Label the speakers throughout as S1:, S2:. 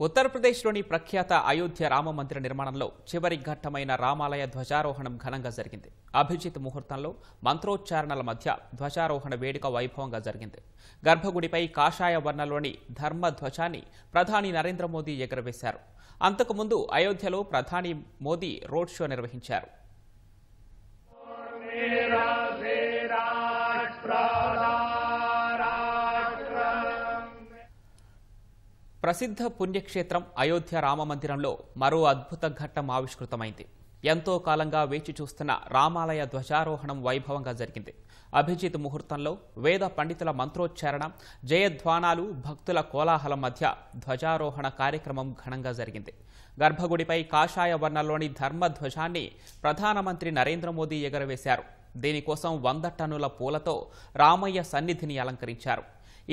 S1: ఉత్తరప్రదేశ్లోని ప్రఖ్యాత అయోధ్య రామ మందిర నిర్మాణంలో చివరి ఘట్టమైన రామాలయ ధ్వజారోహణం ఘనంగా జరిగింది. అభిజిత్ ముహూర్తంలో మంత్రోచ్చారణల మధ్య ధ్వజారోహణ వేడుక వైభవంగా జరిగింది. గర్భగుడిపై కాషాయ వర్ణంలోని ధర్మ ధ్వజాన్ని ప్రధాని నరేంద్ర మోదీ ఎగురవేశారు. అంతకుముందు అయోధ్యలో ప్రధాని మోదీ రోడ్ షో నిర్వహించారు. ప్రసిద్ధ పుణ్యక్షేత్రం అయోధ్య రామమందిరంలో మరో అద్భుత ఘట్టం ఆవిష్కృతమైంది. ఎంతో కాలంగా వేచి చూస్తున్న రామాలయ ధ్వజారోహణం వైభవంగా జరిగింది. అభిజిత్ ముహూర్తంలో వేద పండితుల మంత్రోచ్చారణ, జయధ్వానాలు, భక్తుల కోలాహలం మధ్య ధ్వజారోహణ కార్యక్రమం ఘనంగా జరిగింది. గర్భగుడిపై కాషాయ వర్ణంలోని ధర్మ ధ్వజాన్ని ప్రధానమంత్రి నరేంద్ర మోదీ ఎగురవేశారు. దీనికోసం 100 టన్నుల పూలతో రామయ్య సన్నిధిని అలంకరించారు.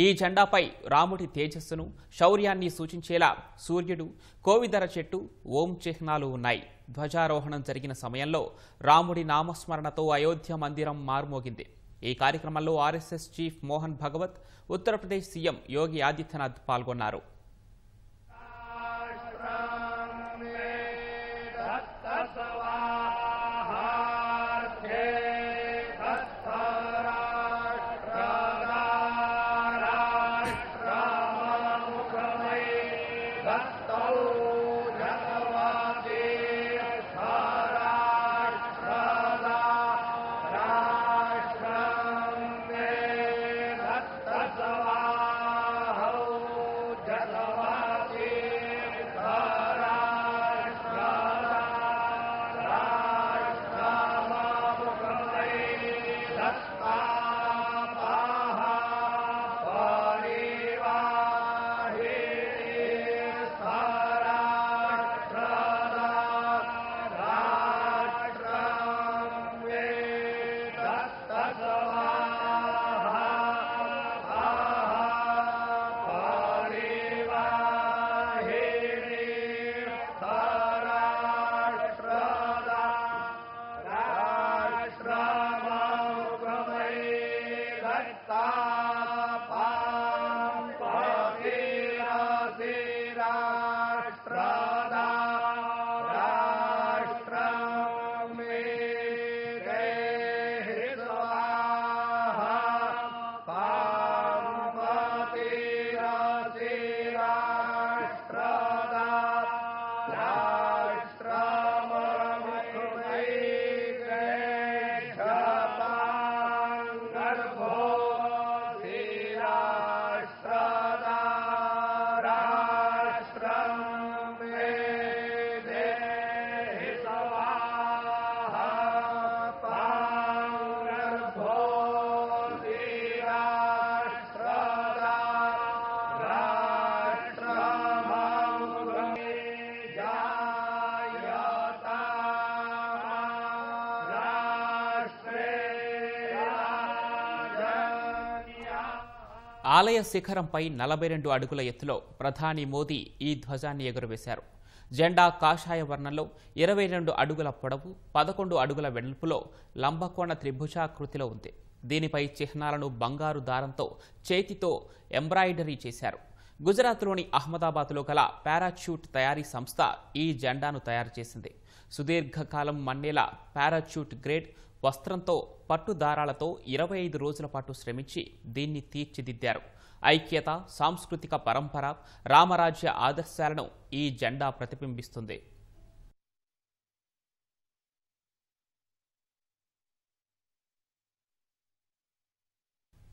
S1: ఈ జెండాపై రాముడి తేజస్సును, శౌర్యాన్ని సూచించేలా సూర్యుడు, కోవిదర చెట్టు, ఓం చిహ్నాలు ఉన్నాయి. ధ్వజారోహణం జరిగిన సమయంలో రాముడి నామస్మరణతో అయోధ్య మందిరం మారుమోగింది. ఈ కార్యక్రమంలో RSS chief Mohan Bhagwat, Uttar Pradesh CM Yogi Adityanath పాల్గొన్నారు. ఆలయ శిఖరంపై 42 అడుగుల ఎత్తులో ప్రధాని మోదీ ఈ ధ్వజాన్ని ఎగురవేశారు. జెండా కాషాయ వర్ణంలో 22 అడుగుల పొడవు, 11 అడుగుల వెడల్పులో లంబకోణ త్రిభుజాకృతిలో ఉంది. దీనిపై చిహ్నాలను బంగారు దారంతో చేతితో ఎంబ్రాయిడరీ చేశారు. గుజరాత్లోని అహ్మదాబాద్లో గల పారాచ్యూట్ తయారీ సంస్థ ఈ జెండాను తయారు చేసింది. సుదీర్ఘకాలం మన్నేలా పారాచ్యూట్ గ్రేడ్ వస్త్రంతో పట్టు దారాలతో 25 రోజుల పాటు శ్రమించి దీన్ని తీర్చిదిద్దారు. ఐక్యత, సాంస్కృతిక పరంపర, రామరాజ్య ఆదర్శాలను ఈ జెండా ప్రతిబింబిస్తుంది.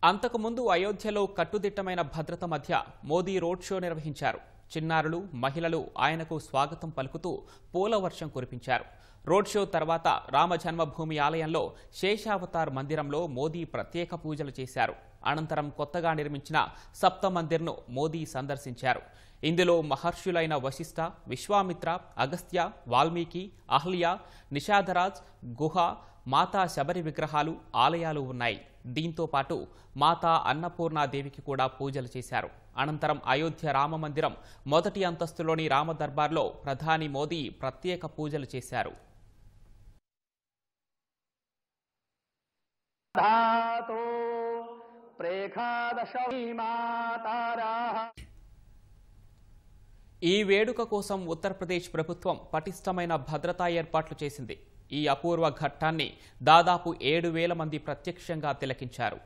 S1: అంతకుముందు అయోధ్యలో కట్టుదిట్టమైన భద్రత మధ్య మోదీ రోడ్ షో నిర్వహించారు. చిన్నారులు, మహిళలు ఆయనకు స్వాగతం పలుకుతూ పూల వర్షం కురిపించారు. రోడ్ షో తర్వాత రామ జన్మభూమి ఆలయంలో శేషావతార్ మందిరంలో మోదీ ప్రత్యేక పూజలు చేశారు. అనంతరం కొత్తగా నిర్మించిన సప్త మందిర్ను మోదీ సందర్శించారు. ఇందులో మహర్షులైన వశిష్ఠ, విశ్వామిత్ర, అగస్త్య, వాల్మీకి, అహల్య, నిషాదరాజ్, గుహ, మాతా శబరి విగ్రహాలు, ఆలయాలు ఉన్నాయి. దీంతో పాటు మాతా అన్నపూర్ణాదేవికి కూడా పూజలు చేశారు. అనంతరం అయోధ్య రామమందిరం మొదటి అంతస్తులోని రామదర్బార్లో ప్రధాని మోదీ ప్రత్యేక పూజలు చేశారు. ఈ వేడుక కోసం ఉత్తరప్రదేశ్ ప్రభుత్వం పటిష్టమైన భద్రతా ఏర్పాట్లు చేసింది. ఈ అపూర్వ ఘట్టాన్ని దాదాపు 7,000 మంది ప్రత్యక్షంగా తిలకించారు.